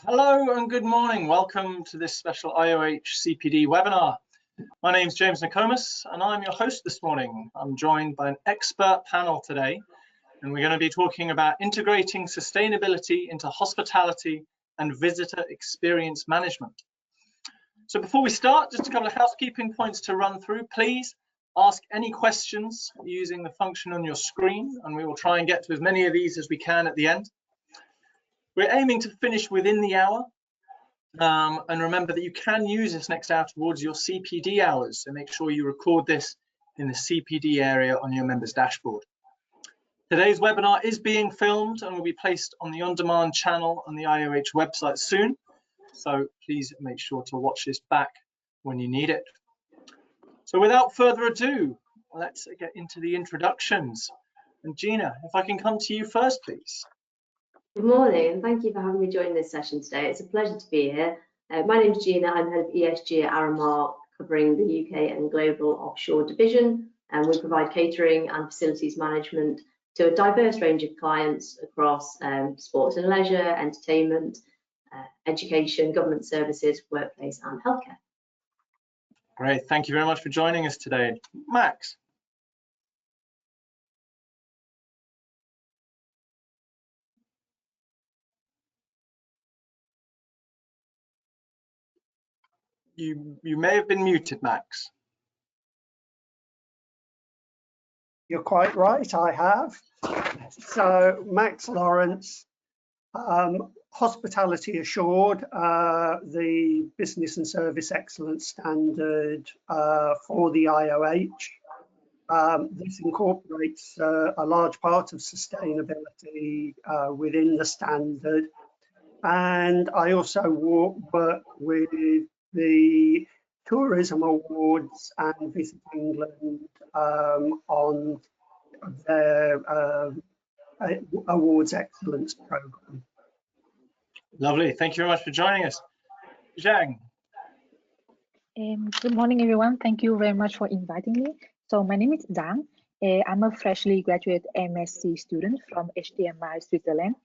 Hello and good morning. Welcome to this special IoH CPD webinar. My name is James Nokomis and I'm your host this morning. I'm joined by an expert panel today, and we're going to be talking about integrating sustainability into hospitality and visitor experience management. So before we start, just a couple of housekeeping points to run through. Please ask any questions using the function on your screen, and we will try and get to as many of these as we can at the end. We're aiming to finish within the hour, and remember that you can use this next hour towards your CPD hours, so make sure you record this in the CPD area on your members dashboard. Today's webinar is being filmed and will be placed on the on-demand channel on the IoH website soon, so please make sure to watch this back when you need it. So without further ado, let's get into the introductions. And Gina, if I can come to you first, please. Good morning, and thank you for having me join this session today. It's a pleasure to be here. My name is Gina. I'm head of ESG at Aramark, covering the UK and global offshore division, and we provide catering and facilities management to a diverse range of clients across sports and leisure, entertainment, education, government services, workplace and healthcare. Great, thank you very much for joining us today. Max. You may have been muted, Max. You're quite right, I have. So Max Lawrence, Hospitality Assured, the business and service excellence standard for the IoH. This incorporates a large part of sustainability within the standard. And I also work with the Tourism Awards and Visit England on their Awards Excellence Programme. Lovely, thank you very much for joining us. Zhang. Good morning, everyone. Thank you very much for inviting me. So my name is Zhang. I'm a freshly graduate MSc student from HDMI, Switzerland.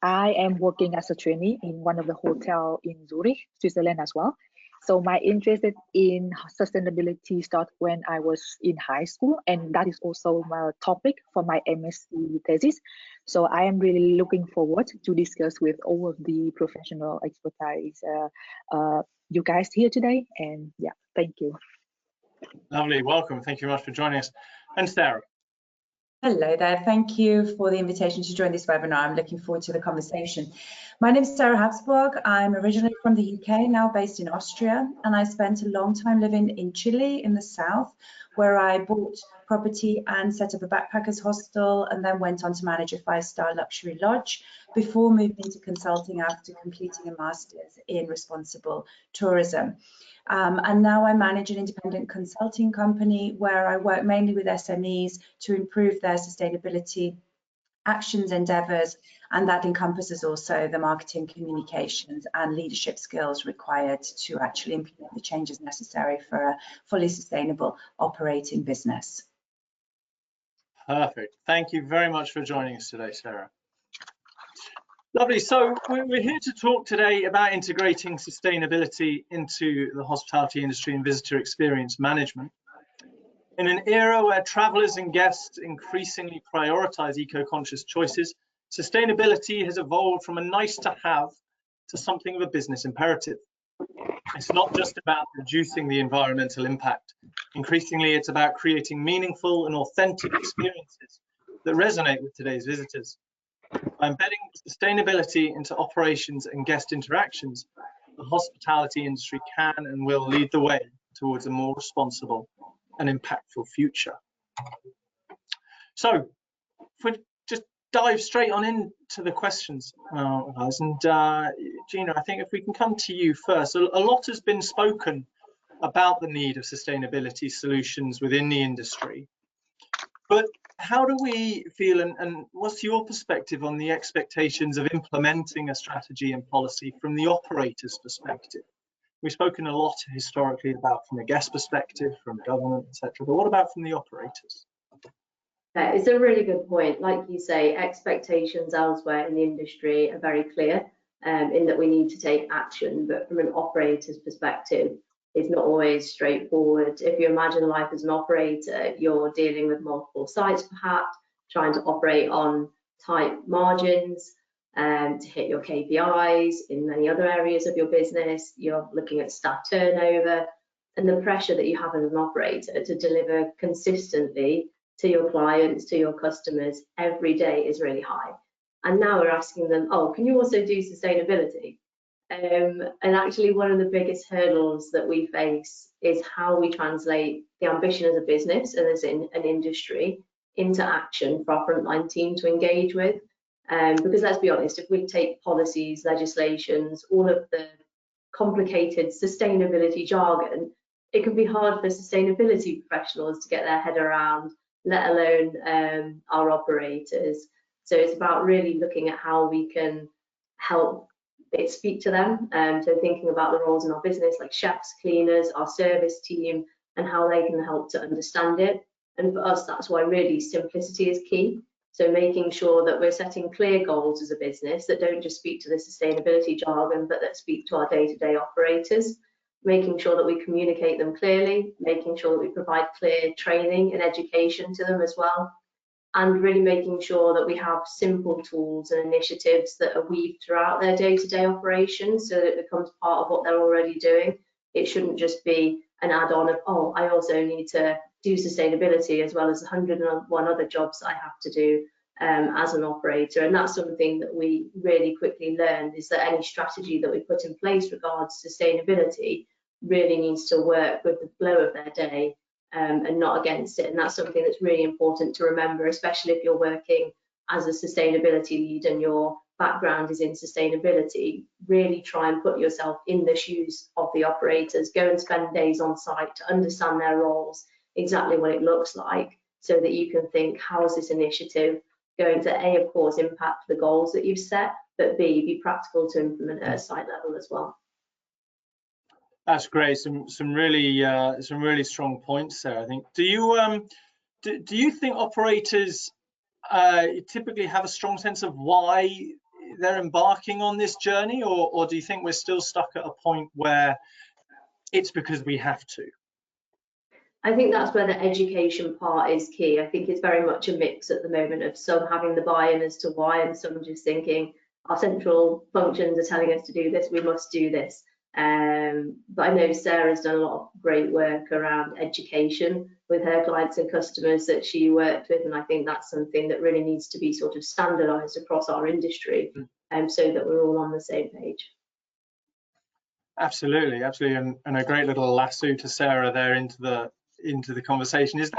I am working as a trainee in one of the hotels in Zurich, Switzerland as well. So my interest in sustainability started when I was in high school, and that is also my topic for my MSc thesis. So I am really looking forward to discuss with all of the professional expertise you guys here today. And yeah, thank you. Lovely, welcome. Thank you very much for joining us. And Sarah. Hello there, thank you for the invitation to join this webinar. I'm looking forward to the conversation. My name is Sarah Habsburg. I'm originally from the UK, now based in Austria, and I spent a long time living in Chile in the south, where I bought property and set up a backpackers hostel, and then went on to manage a 5-star luxury lodge before moving into consulting after completing a master's in responsible tourism. And now I manage an independent consulting company where I work mainly with SMEs to improve their sustainability actions endeavours, and that encompasses also the marketing, communications and leadership skills required to actually implement the changes necessary for a fully sustainable operating business. Perfect. Thank you very much for joining us today, Sarah. Lovely. So we're here to talk today about integrating sustainability into the hospitality industry and visitor experience management. In an era where travelers and guests increasingly prioritize eco-conscious choices, sustainability has evolved from a nice to have to something of a business imperative. It's not just about reducing the environmental impact. Increasingly, it's about creating meaningful and authentic experiences that resonate with today's visitors. By embedding sustainability into operations and guest interactions, the hospitality industry can and will lead the way towards a more responsible and impactful future. So, if we just dive straight on into the questions, guys, and Gina, I think if we can come to you first. A lot has been spoken about the need of sustainability solutions within the industry, but how do we feel, and what's your perspective on the expectations of implementing a strategy and policy from the operator's perspective? We've spoken a lot historically about from a guest perspective, from government, etc. But what about from the operators? It's a really good point. Like you say, expectations elsewhere in the industry are very clear. in that we need to take action, but from an operator's perspective, it's not always straightforward. If you imagine life as an operator, you're dealing with multiple sites perhaps, trying to operate on tight margins to hit your KPIs. In many other areas of your business, you're looking at staff turnover, and the pressure that you have as an operator to deliver consistently to your clients, to your customers every day is really high. And now we're asking them, oh, can you also do sustainability? And actually one of the biggest hurdles that we face is how we translate the ambition as a business and as in an industry into action for our frontline team to engage with. Because let's be honest, if we take policies, legislations, all of the complicated sustainability jargon, it can be hard for sustainability professionals to get their head around, let alone our operators. So it's about really looking at how we can help it speak to them. So thinking about the roles in our business, like chefs, cleaners, our service team, and how they can help to understand it. And for us, that's why really simplicity is key. So making sure that we're setting clear goals as a business that don't just speak to the sustainability jargon, but that speak to our day-to-day operators, making sure that we communicate them clearly, making sure that we provide clear training and education to them as well, and really making sure that we have simple tools and initiatives that are weaved throughout their day-to-day operations so that it becomes part of what they're already doing. It shouldn't just be an add-on of, oh, I also need to do sustainability as well as 101 other jobs that I have to do as an operator. And that's something that we really quickly learned, is that any strategy that we put in place regards sustainability really needs to work with the flow of their day and not against it. And that's something that's really important to remember, especially if you're working as a sustainability lead and your background is in sustainability. Really try and put yourself in the shoes of the operators. Go and spend days on site to understand their roles, exactly what it looks like, so that you can think, how is this initiative going to A, of course, impact the goals that you've set, but B, be practical to implement at a site level as well. That's great. Some really strong points there, I think. Do you think operators typically have a strong sense of why they're embarking on this journey, or do you think we're still stuck at a point where it's because we have to? I think that's where the education part is key. I think it's very much a mix at the moment of some having the buy-in as to why, and some just thinking our central functions are telling us to do this, we must do this. But I know Sarah's done a lot of great work around education with her clients and customers that she worked with, and I think that's something that really needs to be sort of standardized across our industry, so that we're all on the same page. Absolutely, absolutely, and a great little lasso to Sarah there into the conversation. Is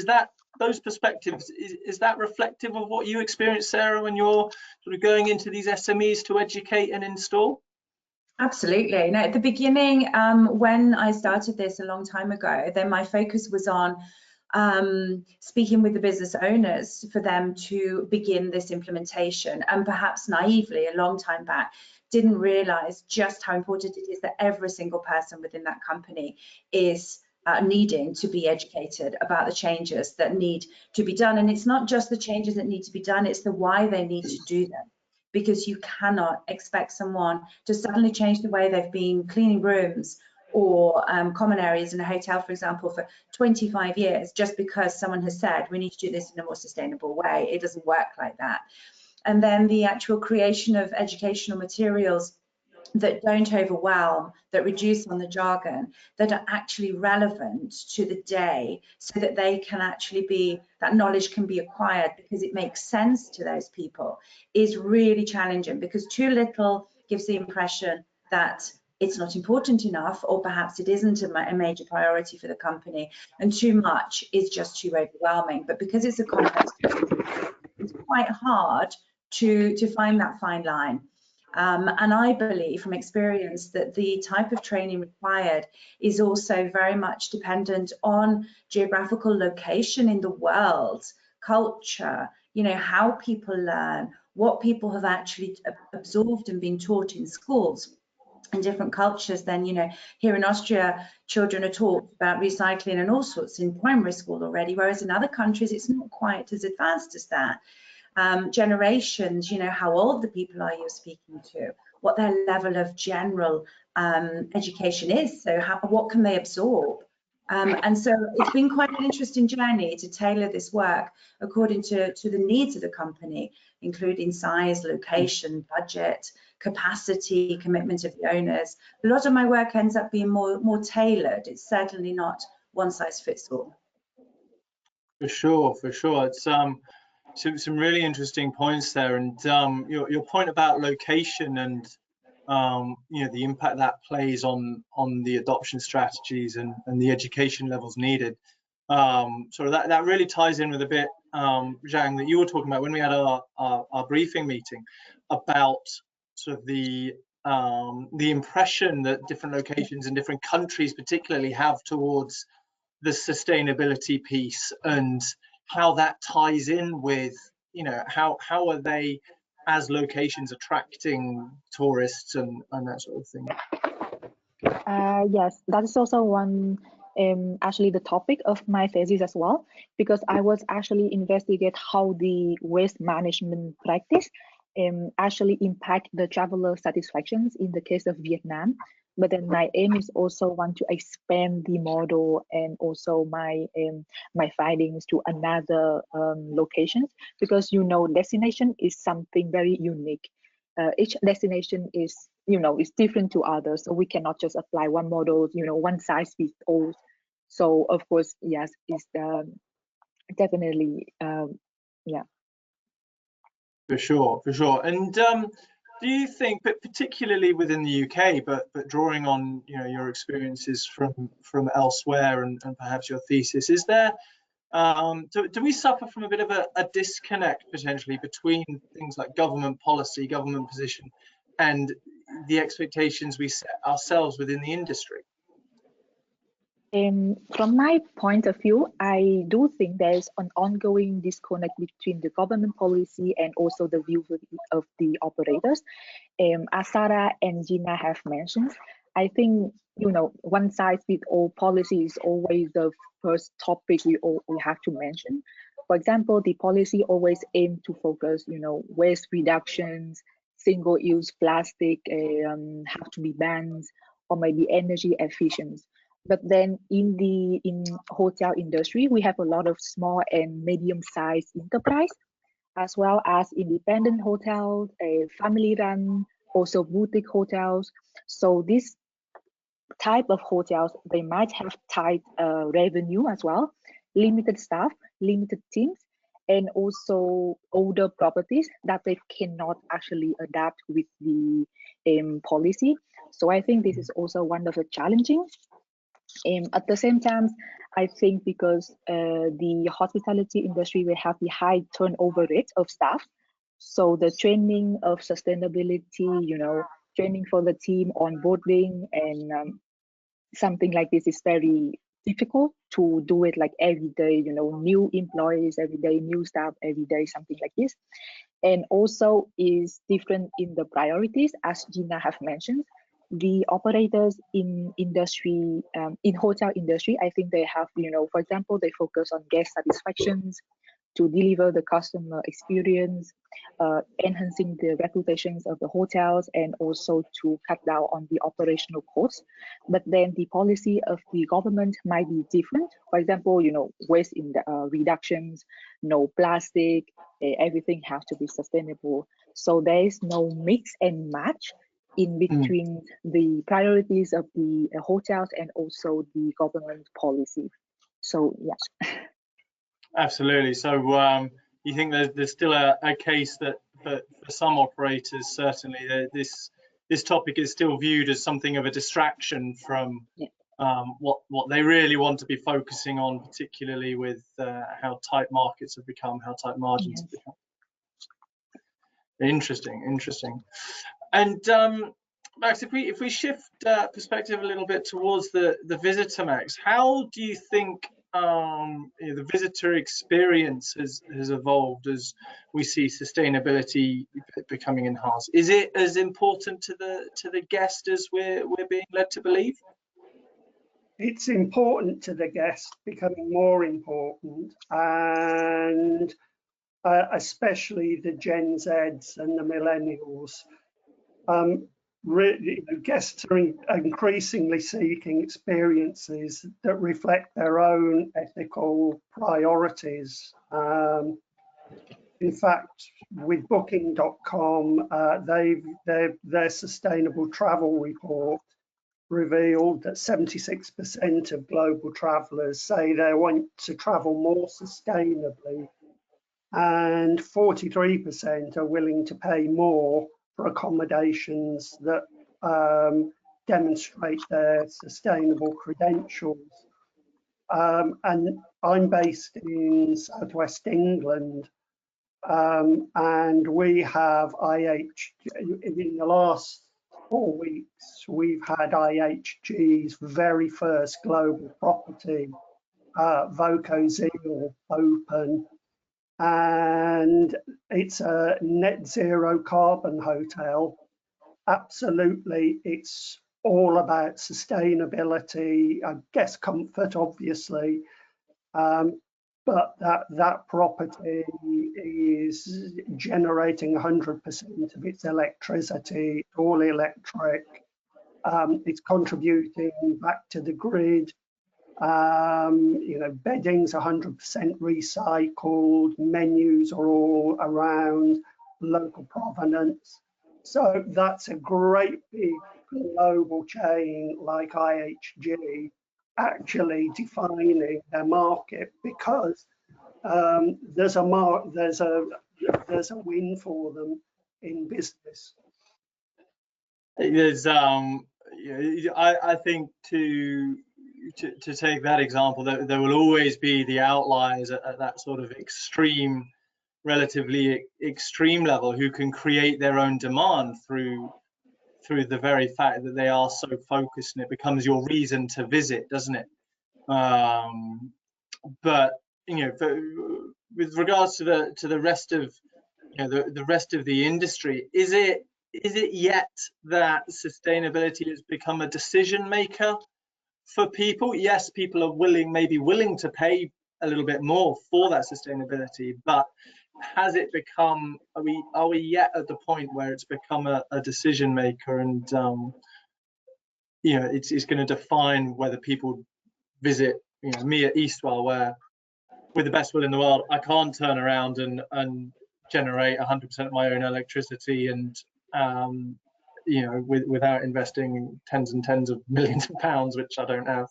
that those perspectives, is that reflective of what you experience, Sarah, when you're sort of going into these SMEs to educate and install? Absolutely. No, at the beginning, when I started this a long time ago, then my focus was on speaking with the business owners for them to begin this implementation, and perhaps naively a long time back didn't realize just how important it is that every single person within that company is needing to be educated about the changes that need to be done. And it's not just the changes that need to be done, it's the why they need to do them. Because you cannot expect someone to suddenly change the way they've been cleaning rooms or common areas in a hotel, for example, for 25 years, just because someone has said we need to do this in a more sustainable way. It doesn't work like that. And then the actual creation of educational materials that don't overwhelm, that reduce on the jargon, that are actually relevant to the day, so that they can actually be, that knowledge can be acquired because it makes sense to those people, is really challenging, because too little gives the impression that it's not important enough, or perhaps it isn't a major priority for the company, and too much is just too overwhelming. But because it's a complex, it's quite hard to find that fine line. And I believe from experience that the type of training required is also very much dependent on geographical location in the world, culture, you know, how people learn, what people have actually absorbed and been taught in schools. In different cultures, then, you know, here in Austria, children are taught about recycling and all sorts in primary school already, whereas in other countries it's not quite as advanced as that. Generations, you know, how old the people are you're speaking to, what their level of general education is. So what can they absorb? And so it's been quite an interesting journey to tailor this work according to the needs of the company, including size, location, budget, capacity, commitment of the owners. A lot of my work ends up being more tailored. It's certainly not one size fits all. For sure, for sure. It's some really interesting points there, and your point about location and the impact that plays on the adoption strategies and the education levels needed. So that really ties in with a bit, Zhang, that you were talking about when we had our briefing meeting about sort of the impression that different locations in different countries particularly have towards the sustainability piece, and how that ties in with, how are they as locations attracting tourists and that sort of thing. Yes, that is also one actually the topic of my thesis as well, because I was actually investigate how the waste management practice actually impact the traveler satisfactions in the case of Vietnam. But then my aim is also want to expand the model and also my my findings to another locations, because destination is something very unique. Each destination is is different to others, so we cannot just apply one model, one size fits all. So of course, yes, it's definitely yeah. For sure, for sure. And do you think, but particularly within the UK, but drawing on your experiences from elsewhere and perhaps your thesis, is there do we suffer from a bit of a disconnect potentially between things like government policy, government position, and the expectations we set ourselves within the industry? From my point of view, I do think there's an ongoing disconnect between the government policy and also the view of the operators. As Sarah and Gina have mentioned, I think one size fits all policy is always the first topic we have to mention. For example, the policy always aim to focus, waste reductions, single-use plastic have to be banned, or maybe energy efficiency. But then in hotel industry, we have a lot of small and medium-sized enterprise, as well as independent hotels, family-run, also boutique hotels. So this type of hotels, they might have tight revenue as well, limited staff, limited teams, and also older properties that they cannot actually adapt with the policy. So I think this is also one of the challenging. At the same time, I think because the hospitality industry will have the high turnover rate of staff, so the training of sustainability, training for the team, onboarding, and something like this is very difficult to do it like every day, new employees every day, new staff every day, something like this. And also is different in the priorities, as Gina have mentioned. The operators in industry, in hotel industry, I think they have, for example, they focus on guest satisfactions, to deliver the customer experience, enhancing the reputations of the hotels, and also to cut down on the operational costs. But then the policy of the government might be different. For example, waste in the reductions, no plastic, everything has to be sustainable. So there is no mix and match in between the priorities of the hotels and also the government policy. So yeah. Absolutely. So you think there's still a case that for some operators, certainly this topic is still viewed as something of a distraction from what they really want to be focusing on, particularly with how tight markets have become, how tight margins have become. Interesting. And Max, if we shift perspective a little bit towards the visitor, Max, how do you think the visitor experience has evolved as we see sustainability becoming enhanced? Is it as important to the guest as we're being led to believe? It's important to the guest, becoming more important, and especially the Gen Zs and the millennials. Guests are increasingly seeking experiences that reflect their own ethical priorities. In fact, with Booking.com, their sustainable travel report revealed that 76% of global travellers say they want to travel more sustainably, and 43% are willing to pay more for accommodations that demonstrate their sustainable credentials. And I'm based in southwest England, and we have IH. In the last 4 weeks, we've had IHG's very first global property, Voco Zeal, open, and it's a net zero carbon hotel. Absolutely, it's all about sustainability, I guess comfort, obviously, but that property is generating 100% of its electricity, all electric. It's contributing back to the grid. Bedding's 100% recycled, menus are all around local provenance. So that's a great big global chain like IHG actually defining their market, because there's a win for them in business. There's I think to take that example, there will always be the outliers at that sort of extreme, relatively extreme level, who can create their own demand through the very fact that they are so focused, and it becomes your reason to visit, doesn't it? But with regards to the rest of the rest of the industry, is it yet that sustainability has become a decision maker for people? Yes, people are maybe willing to pay a little bit more for that sustainability, but has it become, are we yet at the point where it's become a decision maker, and it's going to define whether people visit me at Eastwell, where, with the best will in the world, I can't turn around and generate 100% of my own electricity, and without investing tens and tens of millions of pounds, which I don't have.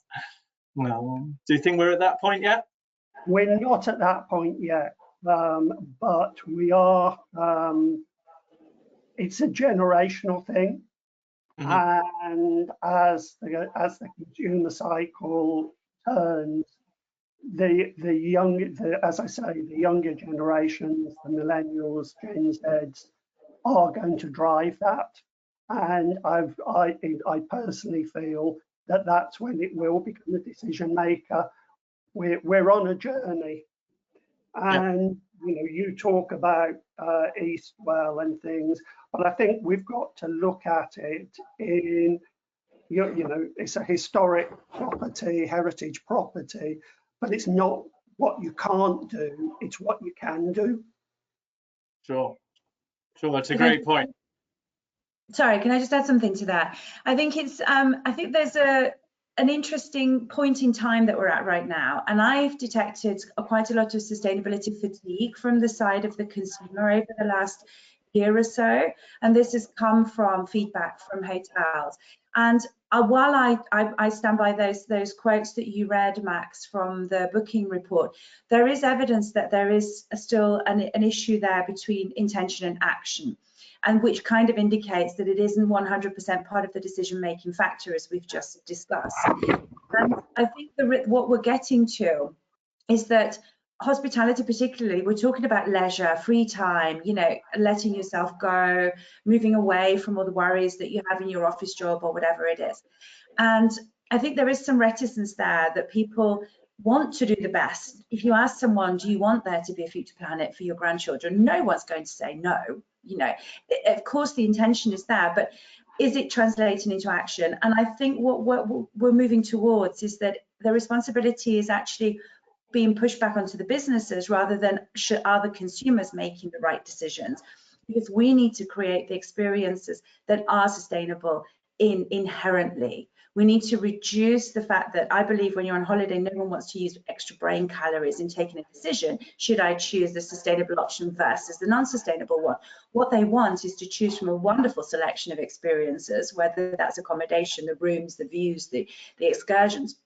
No. Do you think we're at that point yet? We're not at that point yet, but we are. It's a generational thing, and as the consumer cycle turns, as I say, the younger generations, the millennials, Gen Zs, are going to drive that, and I personally feel that that's when it will become a decision maker. We're on a journey, and you talk about Eastwell and things, but I think we've got to look at it in it's a historic property, heritage property, but it's not what you can't do, it's what you can do. Sure, that's a great point. Sorry, can I just add something to that? I think it's I think there's an interesting point in time that we're at right now, and I've detected quite a lot of sustainability fatigue from the side of the consumer over the last year or so, and this has come from feedback from hotels. And while I stand by those quotes that you read, Max, from the Booking report, there is evidence that there is still an issue there between intention and action, and which kind of indicates that it isn't 100% part of the decision-making factor, as we've just discussed. And I think what we're getting to is that hospitality, particularly, we're talking about leisure, free time, letting yourself go, moving away from all the worries that you have in your office job or whatever it is. And I think there is some reticence there that people want to do the best. If you ask someone, do you want there to be a future planet for your grandchildren? No one's going to say no. Of course the intention is there, but is it translating into action? And I think what we're moving towards is that the responsibility is actually being pushed back onto the businesses, rather than are the consumers making the right decisions. because we need to create the experiences that are sustainable inherently. We need to reduce the fact that I believe when you're on holiday, no one wants to use extra brain calories in taking a decision. Should I choose the sustainable option versus the non-sustainable one? What they want is to choose from a wonderful selection of experiences, whether that's accommodation, the rooms, the views, the excursions,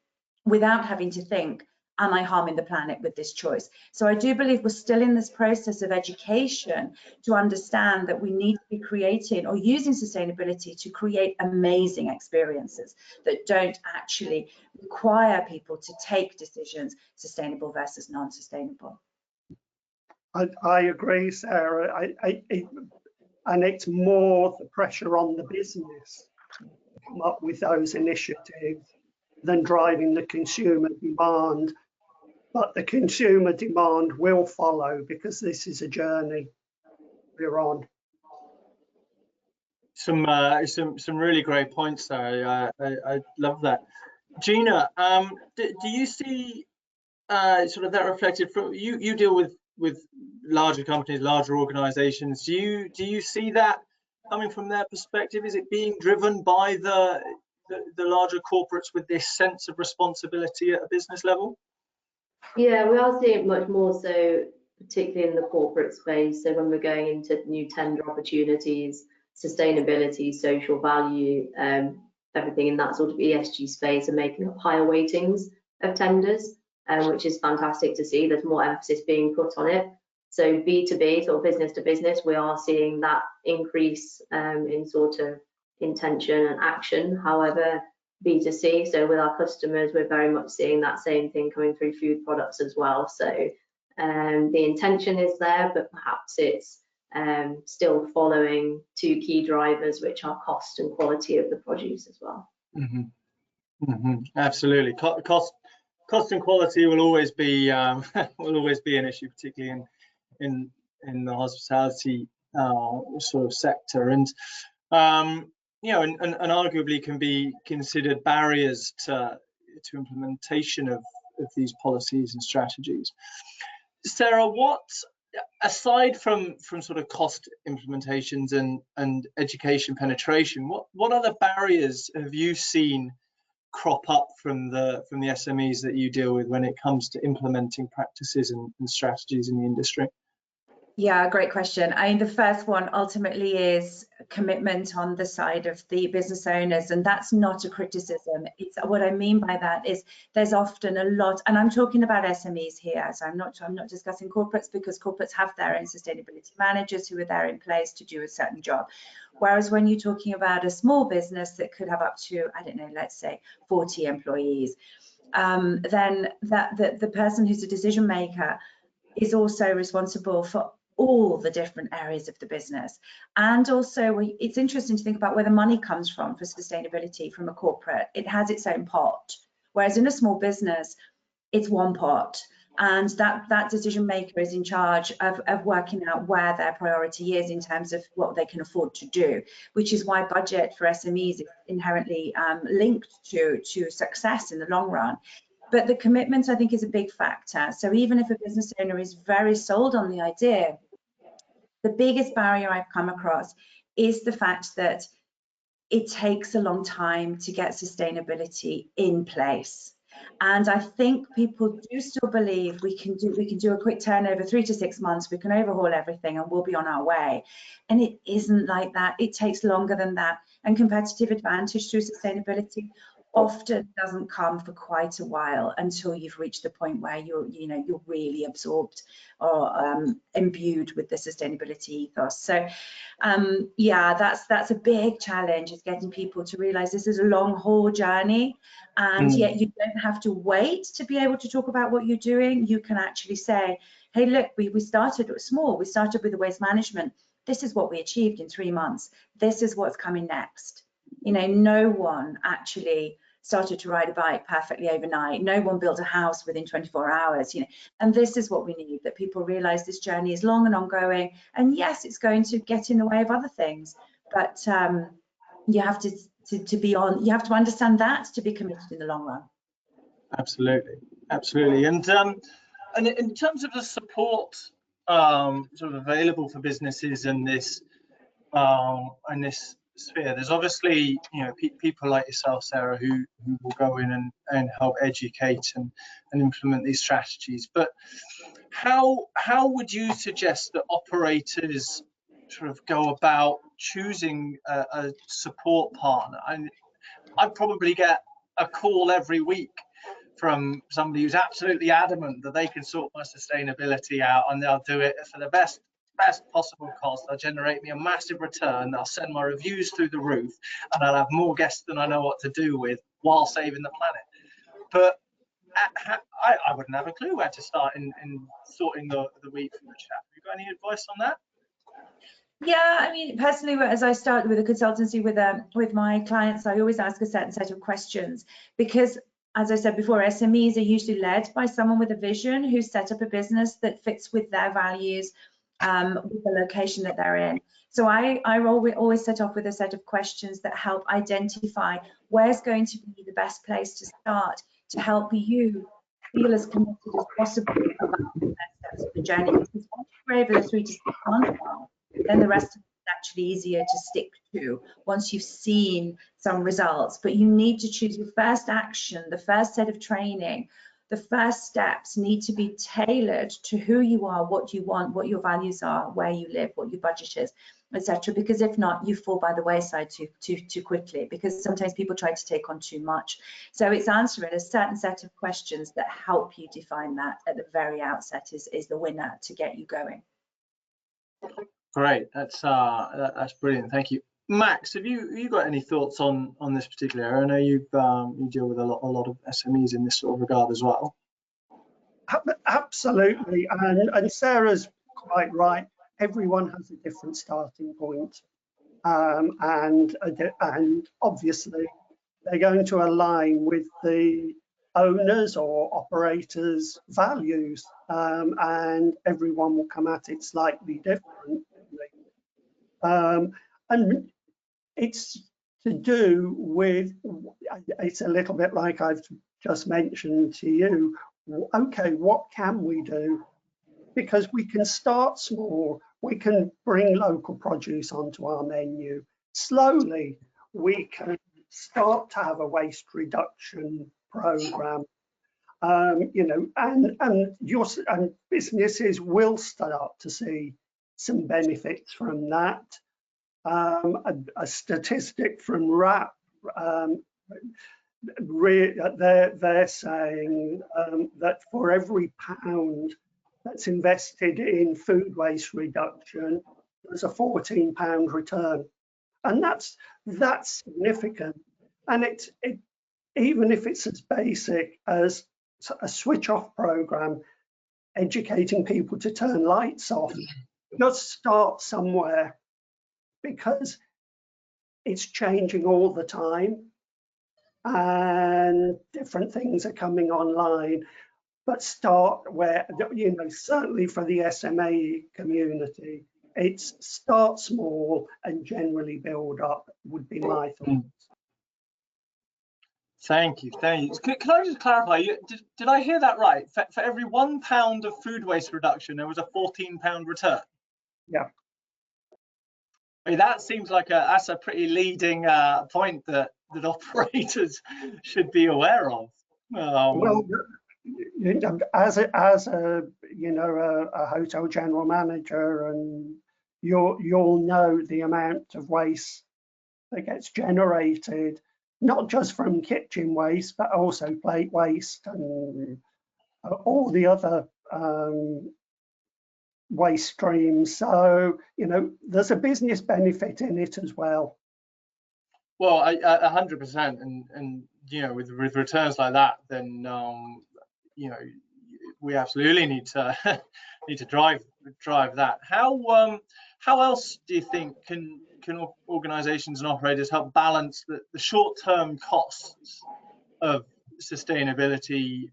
without having to think, am I harming the planet with this choice? So I do believe we're still in this process of education to understand that we need to be creating or using sustainability to create amazing experiences that don't actually require people to take decisions, sustainable versus non-sustainable. I agree, Sarah. And it's more the pressure on the business to come up with those initiatives than driving the consumer demand. But the consumer demand will follow because this is a journey we're on. Some really great points there. I love that. Gina, do you see sort of that reflected from you deal with larger companies, larger organizations? Do you see that coming from their perspective? Is it being driven by the larger corporates with this sense of responsibility at a business level? Yeah, we are seeing it much more so, particularly in the corporate space. So when we're going into new tender opportunities, sustainability, social value, everything in that sort of ESG space are making up higher weightings of tenders, which is fantastic to see. There's more emphasis being put on it. So B2B, sort of business to business, we are seeing that increase in sort of intention and action. However, B2C, so with our customers, we're very much seeing that same thing coming through food products as well. So the intention is there, but perhaps it's still following two key drivers, which are cost and quality of the produce as well. Absolutely, cost and quality will always be an issue, particularly in the hospitality sort of sector, and you know, and arguably can be considered barriers to implementation of these policies and strategies. Sarah, what, aside from sort of cost implementations and education penetration, what other barriers have you seen crop up from the SMEs that you deal with when it comes to implementing practices and strategies in the industry? Yeah, great question. I mean, the first one ultimately is commitment on the side of the business owners, and that's not a criticism. It's what I mean by that is there's often a lot, and I'm talking about SMEs here, so I'm not discussing corporates, because corporates have their own sustainability managers who are there in place to do a certain job. Whereas when you're talking about a small business that could have up to, I don't know, let's say 40 employees, then the person who's a decision maker is also responsible for all the different areas of the business. And also it's interesting to think about where the money comes from for sustainability from a corporate. It has its own pot, whereas in a small business, it's one pot. And that decision maker is in charge of working out where their priority is in terms of what they can afford to do, which is why budget for SMEs is inherently linked to success in the long run. But the commitment, I think, is a big factor. So even if a business owner is very sold on the idea, the biggest barrier I've come across is the fact that it takes a long time to get sustainability in place. And I think people do still believe we can do a quick turnover, 3 to 6 months, we can overhaul everything and we'll be on our way. And it isn't like that. It takes longer than that. And competitive advantage through sustainability often doesn't come for quite a while until you've reached the point where you're really absorbed or imbued with the sustainability ethos. So yeah, that's a big challenge, is getting people to realize this is a long haul journey, and yet you don't have to wait to be able to talk about what you're doing. You can actually say, hey, look, we started small. We started with the waste management. This is what we achieved in 3 months. This is what's coming next. You know, no one actually started to ride a bike perfectly overnight. No one built a house within 24 hours, you know, and this is what we need, that people realize this journey is long and ongoing. And yes, it's going to get in the way of other things, but you have you have to understand that to be committed in the long run. Absolutely, absolutely. And in terms of the support sort of available for businesses in this sphere. There's obviously, you know, people like yourself, Sarah, who will go in and help educate and implement these strategies. But how would you suggest that operators sort of go about choosing a support partner? I'd probably get a call every week from somebody who's absolutely adamant that they can sort my sustainability out, and they'll do it for the best possible cost. They'll generate me a massive return. They'll send my reviews through the roof, and I'll have more guests than I know what to do with while saving the planet. But I wouldn't have a clue where to start in sorting the wheat from the chaff. Have you got any advice on that? Yeah, I mean, personally, as I start with a consultancy with my clients, I always ask a certain set of questions, because, as I said before, SMEs are usually led by someone with a vision who's set up a business that fits with their values, with the location that they're in. So I always set off with a set of questions that help identify where's going to be the best place to start to help you feel as committed as possible about the next steps of the journey. Because once you're over the 3 to 6 month mark, then the rest of it is actually easier to stick to once you've seen some results. But you need to choose your first action, the first set of training. The first steps need to be tailored to who you are, what you want, what your values are, where you live, what your budget is, etc. Because if not, you fall by the wayside too quickly, because sometimes people try to take on too much. So it's answering a certain set of questions that help you define that at the very outset is the winner to get you going. Great, that's brilliant. Thank you, Max. Have you got any thoughts on this particular area? I know you deal with a lot of SMEs in this sort of regard as well. Absolutely, and Sarah's quite right. Everyone has a different starting point, and obviously they're going to align with the owners or operators' values, and everyone will come at it slightly differently. And it's to do with, it's a little bit like I've just mentioned to you. Okay, what can we do? Because we can start small. We can bring local produce onto our menu. Slowly, we can start to have a waste reduction program. You know, and businesses will start to see some benefits from that. A statistic from RAP, they're saying that for every pound that's invested in food waste reduction, there's a £14 return, and that's significant. And even if it's as basic as a switch off program, educating people to turn lights off, just start somewhere, because it's changing all the time and different things are coming online. But start where, you know, certainly for the SMA community, it's start small and generally build up would be my thoughts. Thank you. Can I just clarify? Did I hear that right? For every £1 of food waste reduction, there was a £14 return. Yeah. I mean, that seems like that's a pretty leading point that operators should be aware of. Well, as a you know a hotel general manager, and you'll know the amount of waste that gets generated, not just from kitchen waste, but also plate waste and all the other waste streams. So, you know, there's a business benefit in it as well. Well, 100%, and you know, with returns like that, then you know, we absolutely need to drive that. How else do you think can organisations and operators help balance the short-term costs of sustainability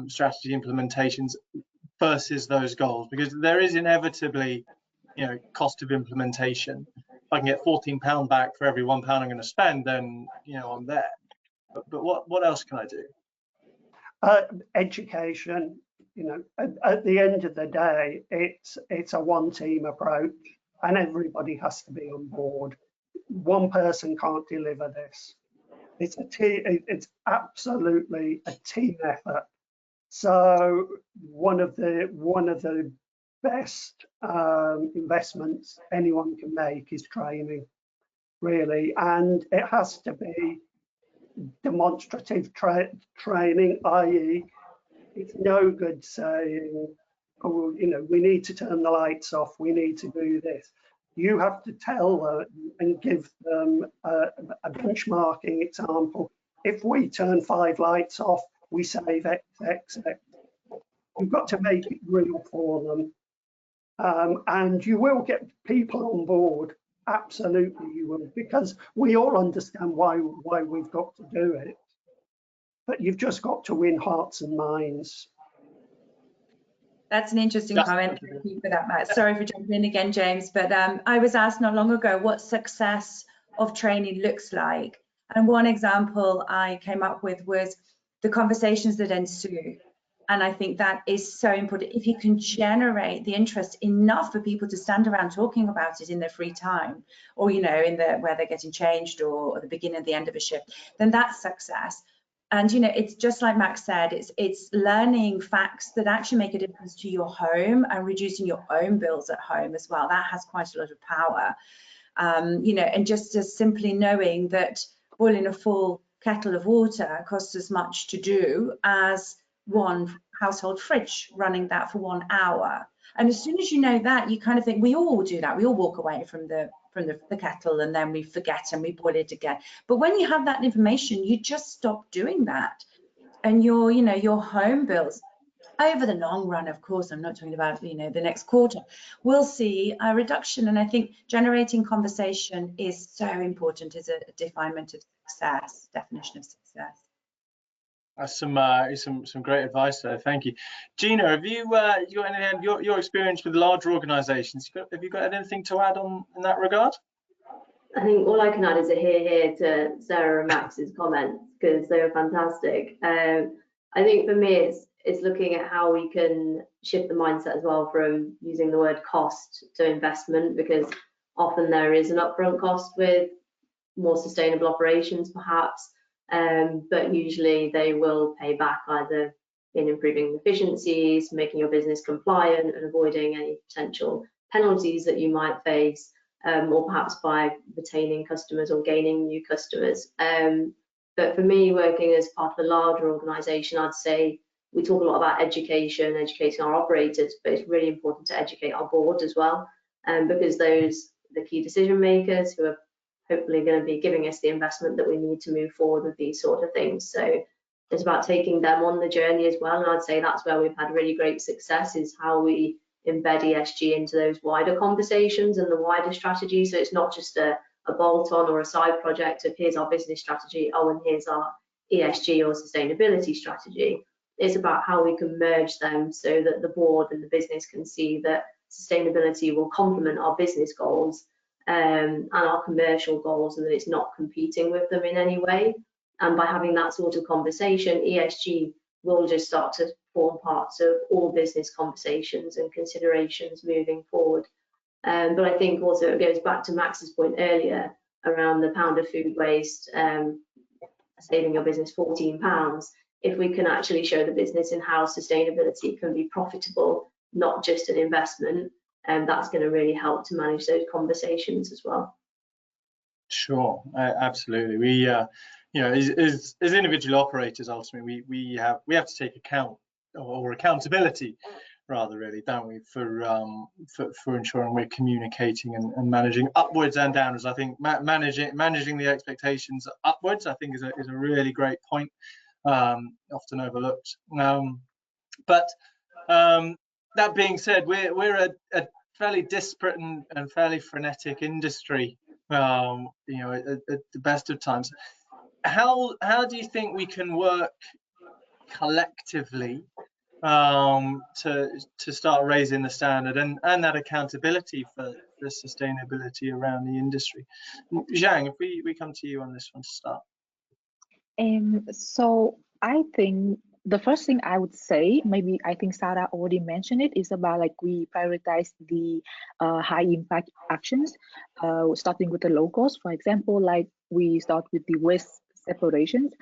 strategy implementations versus those goals? Because there is inevitably, you know, cost of implementation. If I can get £14 back for every £1 I'm going to spend, then, you know, I'm there. But what else can I do? Education. you know, at the end of the day, it's a one-team approach, and everybody has to be on board. One person can't deliver this. It's a team. It's absolutely a team effort. So one of the best investments anyone can make is training, really, and it has to be demonstrative training, i.e., it's no good saying, oh, you know, we need to turn the lights off, we need to do this. You have to tell them and give them a benchmarking example. If we turn 5 lights off, we save X, X, X. You've got to make it real for them. And you will get people on board. Absolutely you will, because we all understand why we've got to do it. But you've just got to win hearts and minds. That's an interesting comment. Thank you for that, Matt. Sorry for jumping in again, James, but I was asked not long ago what success of training looks like. And one example I came up with was the conversations that ensue. And I think that is so important. If you can generate the interest enough for people to stand around talking about it in their free time, or, you know, in the where they're getting changed, or at the beginning, at the end of a shift, then that's success. And, you know, it's just like Max said, it's learning facts that actually make a difference to your home and reducing your own bills at home as well. That has quite a lot of power, you know, and just as simply knowing that boiling a full kettle of water costs as much to do as one household fridge running that for 1 hour. And as soon as you know that, you kind of think, we all do that. We all walk away from the kettle and then we forget and we boil it again. But when you have that information, you just stop doing that. And your, you know, your home bills over the long run, of course, I'm not talking about, you know, the next quarter, we'll see a reduction. And I think generating conversation is so important as a definement of success, definition of success. That's some great advice there. Thank you, Gina. Have you your experience with larger organisations? Have you got anything to add on in that regard? I think all I can add is a hear to Sarah and Max's comments, because they were fantastic. I think for me, it's looking at how we can shift the mindset as well from using the word cost to investment, because often there is an upfront cost with more sustainable operations, perhaps. But usually they will pay back either in improving efficiencies, making your business compliant and avoiding any potential penalties that you might face, or perhaps by retaining customers or gaining new customers. But for me, working as part of a larger organisation, I'd say we talk a lot about educating our operators, but it's really important to educate our board as well, because those are the key decision makers who are hopefully going to be giving us the investment that we need to move forward with these sort of things. So it's about taking them on the journey as well. And I'd say that's where we've had really great success, is how we embed ESG into those wider conversations and the wider strategy. So it's not just a bolt-on or a side project of here's our business strategy, oh, and here's our ESG or sustainability strategy. It's about how we can merge them so that the board and the business can see that sustainability will complement our business goals and our commercial goals, and that it's not competing with them in any way. And by having that sort of conversation, ESG will just start to form parts of all business conversations and considerations moving forward. But I think also it goes back to Max's point earlier around the pound of food waste, saving your business £14. If we can actually show the business in how sustainability can be profitable, not just an investment, and that's going to really help to manage those conversations as well. Sure, absolutely. We, you know, as individual operators, ultimately, we have to take account or accountability, rather, really, don't we, for ensuring we're communicating and managing upwards and downwards. I think managing the expectations upwards, I think, is a really great point, often overlooked. But that being said, we're a fairly disparate and fairly frenetic industry, you know, at the best of times. How do you think we can work collectively to start raising the standard and that accountability for the sustainability around the industry? Zhang, if we come to you on this one to start. So I think The first thing I would say, maybe I think Sarah already mentioned it, is about like we prioritize the high impact actions, starting with the low cost. For example, like we start with the waste separations.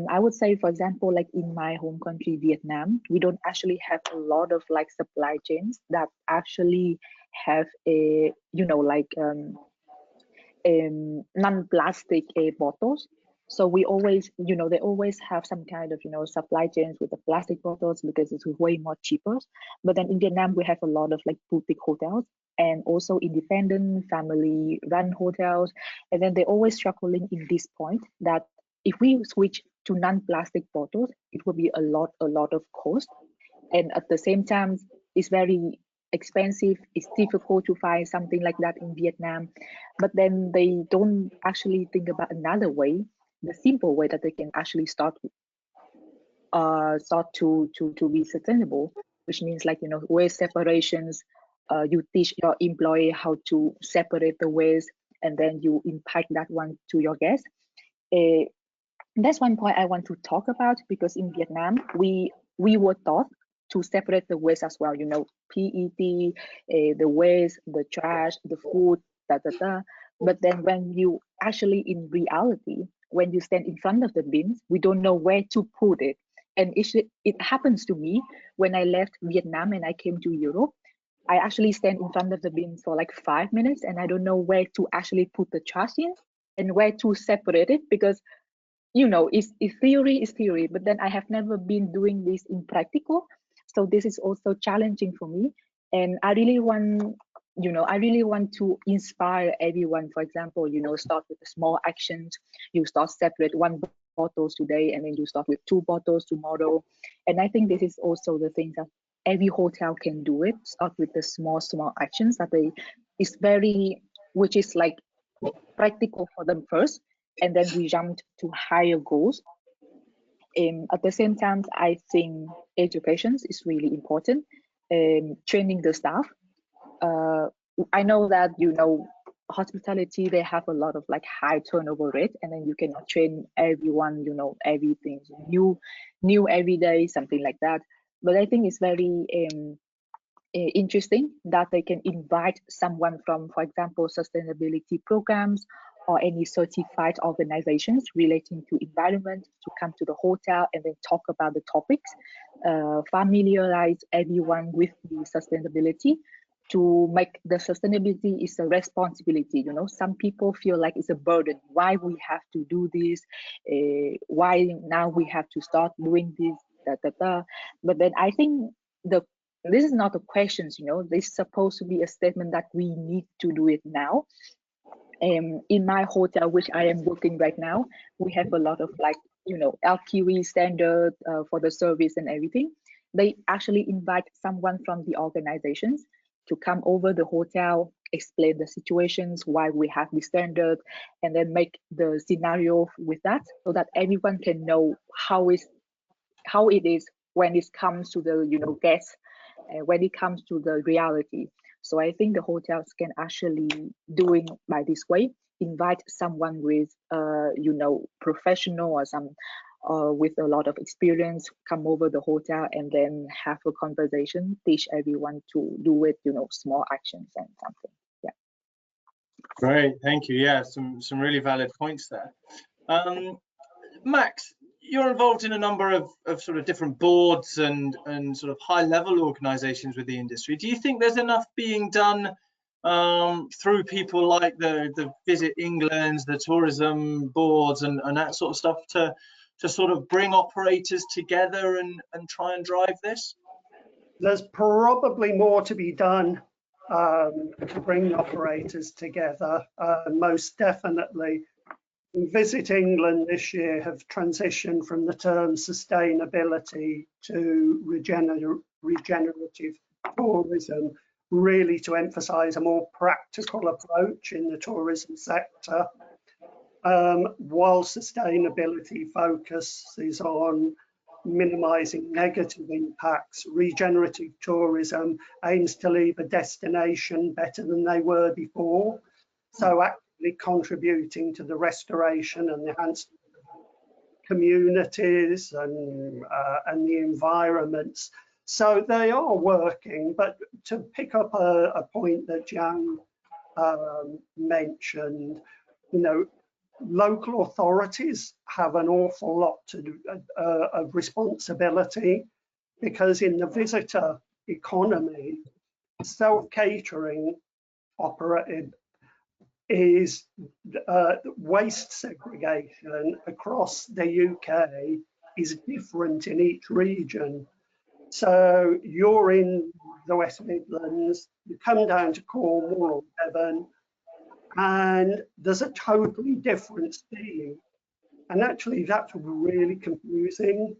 I would say, for example, like in my home country, Vietnam, we don't actually have a lot of like supply chains that actually have a, you know, like non-plastic bottles. So we always, you know, they always have some kind of, you know, supply chains with the plastic bottles because it's way more cheaper. But then in Vietnam, we have a lot of like boutique hotels and also independent family run hotels. And then they're always struggling in this point that if we switch to non-plastic bottles, it will be a lot of cost. And at the same time, it's very expensive. It's difficult to find something like that in Vietnam. But then they don't actually think about another way, the simple way that they can actually start to be sustainable, which means like, you know, waste separations. You teach your employee how to separate the waste, and then you impact that one to your guests. That's one point I want to talk about, because in Vietnam we were taught to separate the waste as well, you know, PET, the waste, the trash, the food, da da da. But then when you actually in reality, when you stand in front of the bins, we don't know where to put it. And it happens to me when I left Vietnam and I came to Europe. I actually stand in front of the bins for like 5 minutes and I don't know where to actually put the trash in and where to separate it, because you know, theory is theory, but then I have never been doing this in practical. So this is also challenging for me. And I really want, you know, I really want to inspire everyone. For example, you know, start with the small actions. You start separate 1 bottles today, and then you start with 2 bottles tomorrow. And I think this is also the thing that every hotel can do it. Start with the small actions that which is like practical for them first, and then we jumped to higher goals. At the same time, I think education is really important. Training the staff. I know that, you know, hospitality, they have a lot of like high turnover rate, and then you cannot train everyone, you know, everything new every day, something like that. But I think it's very interesting that they can invite someone from, for example, sustainability programs or any certified organizations relating to environment to come to the hotel and then talk about the topics, familiarize everyone with the sustainability, to make the sustainability is a responsibility. You know, some people feel like it's a burden. Why we have to do this? Why now we have to start doing this? Da, da, da. But then I think this is not a question, you know, this is supposed to be a statement that we need to do it now. In my hotel, which I am working right now, we have a lot of like, you know, LQE standard for the service and everything. They actually invite someone from the organizations to come over the hotel, explain the situations, why we have the standard, and then make the scenario with that, so that everyone can know how it is when it comes to the, you know, guests, when it comes to the reality. So I think the hotels can actually doing by this way, invite someone with, you know, professional or some with a lot of experience, come over the hotel and then have a conversation, teach everyone to do it, you know, small actions and something. Yeah. Great, thank you. Yeah, some really valid points there. Max, you're involved in a number of sort of different boards and sort of high level organizations with the industry. Do you think there's enough being done through people like the Visit Englands, the tourism boards and that sort of stuff to sort of bring operators together and try and drive this? There's probably more to be done to bring operators together, most definitely. Visit England this year have transitioned from the term sustainability to regenerative tourism, really to emphasize a more practical approach in the tourism sector. While sustainability focuses on minimizing negative impacts, regenerative tourism aims to leave a destination better than they were before. So actively contributing to the restoration and enhancement communities and the environments. So they are working, but to pick up a point that Jan mentioned, you know, local authorities have an awful lot to do, of responsibility, because in the visitor economy, self-catering operated is waste segregation across the UK is different in each region. So you're in the West Midlands, you come down to Cornwall or Devon, and there's a totally different scheme. And actually that's really confusing.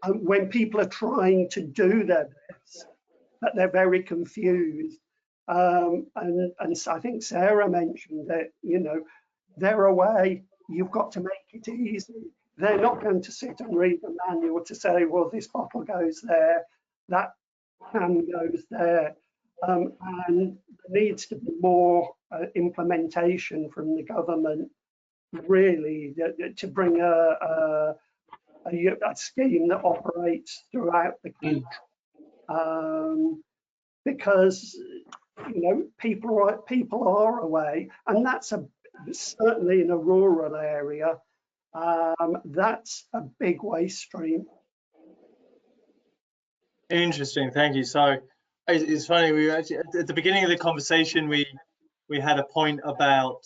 When people are trying to do their best, but they're very confused. And so I think Sarah mentioned that, you know, they're away, you've got to make it easy. They're not going to sit and read the manual to say, well, this bottle goes there, that can goes there. And there needs to be more implementation from the government, really, to bring a scheme that operates throughout the country. Because, you know, people are away, and that's certainly in a rural area, that's a big waste stream. Interesting, thank you. So it's funny, we actually, at the beginning of the conversation, we had a point about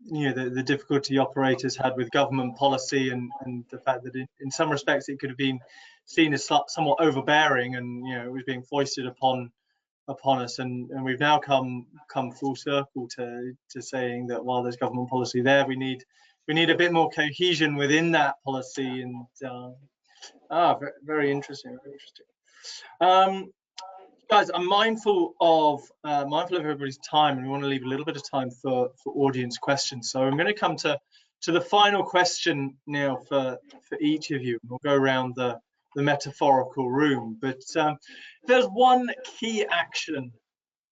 you know, the difficulty operators had with government policy, and the fact that in some respects it could have been seen as somewhat overbearing, and, you know, it was being foisted upon us, and we've now come full circle to saying that while there's government policy there, we need a bit more cohesion within that policy. And very interesting, very interesting. Guys, I'm mindful of everybody's time, and we want to leave a little bit of time for audience questions. So I'm going to come to the final question now for each of you. We'll go around the metaphorical room, but there's one key action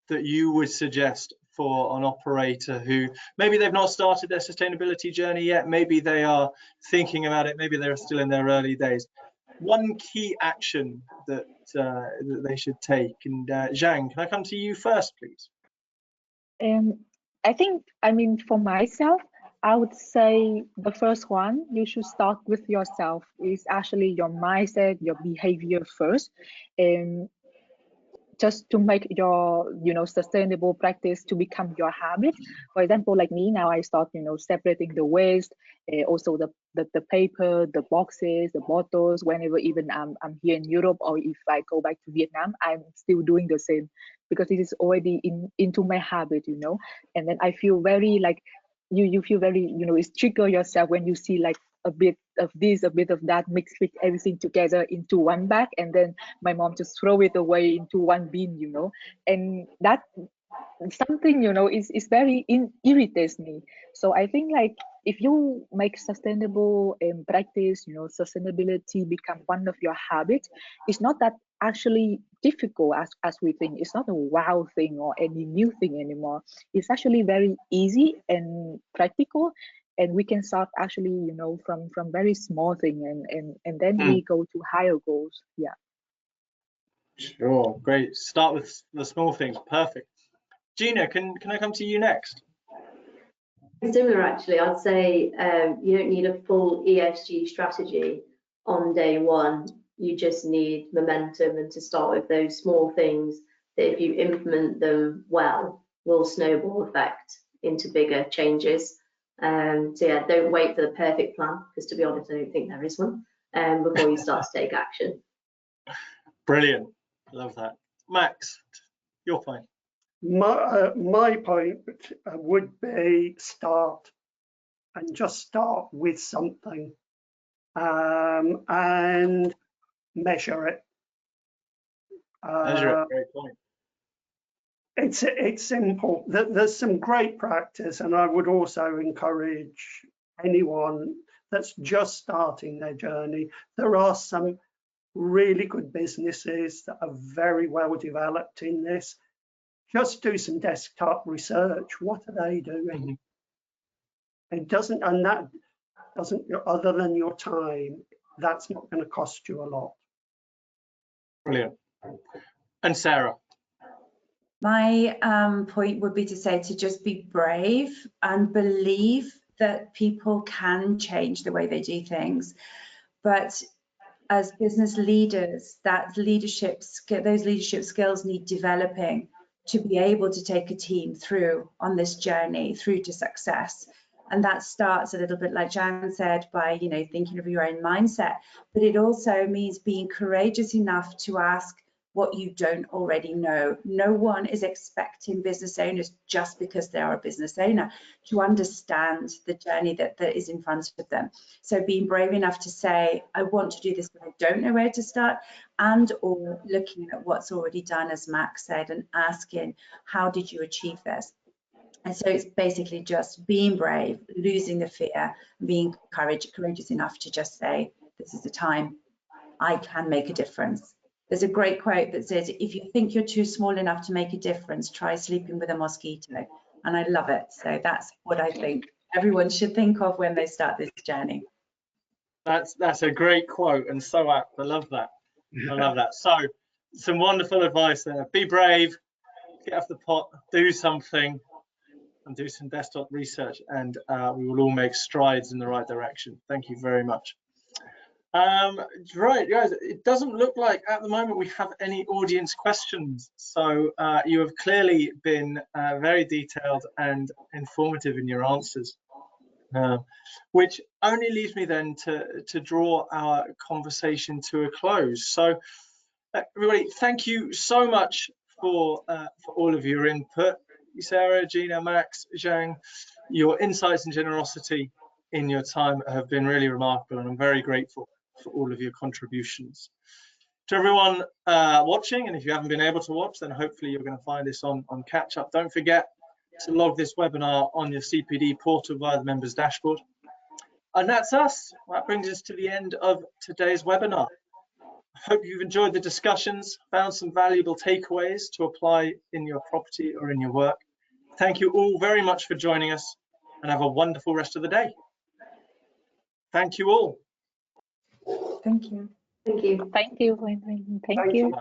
that you would suggest for an operator who maybe they've not started their sustainability journey yet, maybe they are thinking about it, maybe they're still in their early days. One key action that they should take. And Zhang, can I come to you first, please? I think, I mean, for myself, I would say the first one, you should start with yourself. Is actually your mindset, your behavior first. Just to make your, you know, sustainable practice to become your habit. For example, like me now, I start, you know, separating the waste, also the paper, the boxes, the bottles. Whenever even I'm here in Europe, or if I go back to Vietnam, I'm still doing the same, because it is already into my habit, you know. And then I feel very like you feel very, you know, it's trigger yourself when you see like a bit of this, a bit of that, mixed with everything together into one bag, and then my mom just throw it away into one bin, you know. And that something, you know, is very irritates me. So I think like if you make sustainable practice, you know, sustainability become one of your habits, it's not that actually difficult as we think. It's not a wow thing or any new thing anymore. It's actually very easy and practical, and we can start actually, you know, from very small thing, and then we go to higher goals. Yeah. Sure, great. Start with the small things. Perfect. Gina, can I come to you next? Similar, actually. I'd say you don't need a full ESG strategy on day one. You just need momentum, and to start with those small things that, if you implement them well, will snowball effect into bigger changes. So yeah, don't wait for the perfect plan, because to be honest, I don't think there is one, before you start to take action. Brilliant. Love that. Max, you're fine. My point would be start, and just start with something, and measure it. Measure it. Great point. It's simple. There's some great practice, and I would also encourage anyone that's just starting their journey. There are some really good businesses that are very well developed in this. Just do some desktop research. What are they doing? It doesn't, and that doesn't, other than your time, that's not going to cost you a lot. Brilliant. And Sarah? My point would be to say to just be brave and believe that people can change the way they do things. But as business leaders, those leadership skills need developing to be able to take a team through on this journey through to success. And that starts a little bit like Jan said by, you know, thinking of your own mindset, but it also means being courageous enough to ask what you don't already know. No one is expecting business owners just because they are a business owner to understand the journey that is in front of them. So being brave enough to say, I want to do this, but I don't know where to start, and or looking at what's already done, as Max said, and asking, how did you achieve this? And so it's basically just being brave, losing the fear, being courageous enough to just say, this is the time, I can make a difference. There's a great quote that says, if you think you're too small enough to make a difference, try sleeping with a mosquito. And I love it. So that's what I think everyone should think of when they start this journey. That's a great quote and so apt. I love that. I love that. So some wonderful advice there. Be brave, get off the pot, do something, and do some desktop research, and we will all make strides in the right direction. Thank you very much. Right, guys, it doesn't look like at the moment we have any audience questions. So you have clearly been very detailed and informative in your answers, which only leaves me then to draw our conversation to a close. So everybody, thank you so much for all of your input. Sarah, Gina, Max, Zhang, your insights and generosity in your time have been really remarkable, and I'm very grateful for all of your contributions. To everyone watching, and if you haven't been able to watch, then hopefully you're going to find this on catch up. Don't forget to log this webinar on your CPD portal via the members dashboard. And that's us. That brings us to the end of today's webinar. I hope you've enjoyed the discussions, found some valuable takeaways to apply in your property or in your work. Thank you all very much for joining us, and have a wonderful rest of the day. Thank you all. Thank you. Thank you. Thank you. Thank you. Thank you.